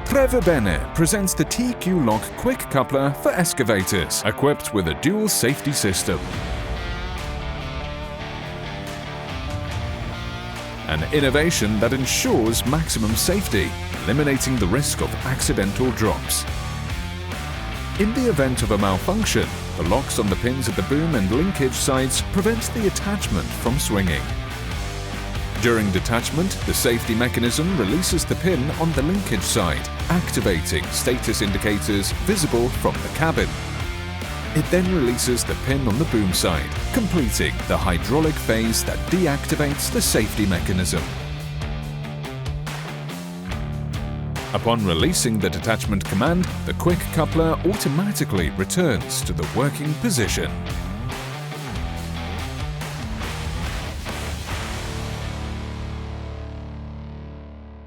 Trevi Benne presents the TQ-LOCK quick coupler for excavators, equipped with a dual safety system. An innovation that ensures maximum safety, eliminating the risk of accidental drops. In the event of a malfunction, the locks on the pins at the boom and linkage sides prevent the attachment from swinging. During detachment, the safety mechanism releases the pin on the linkage side, activating status indicators visible from the cabin. It then releases the pin on the boom side, completing the hydraulic phase that deactivates the safety mechanism. Upon releasing the detachment command, the quick coupler automatically returns to the working position.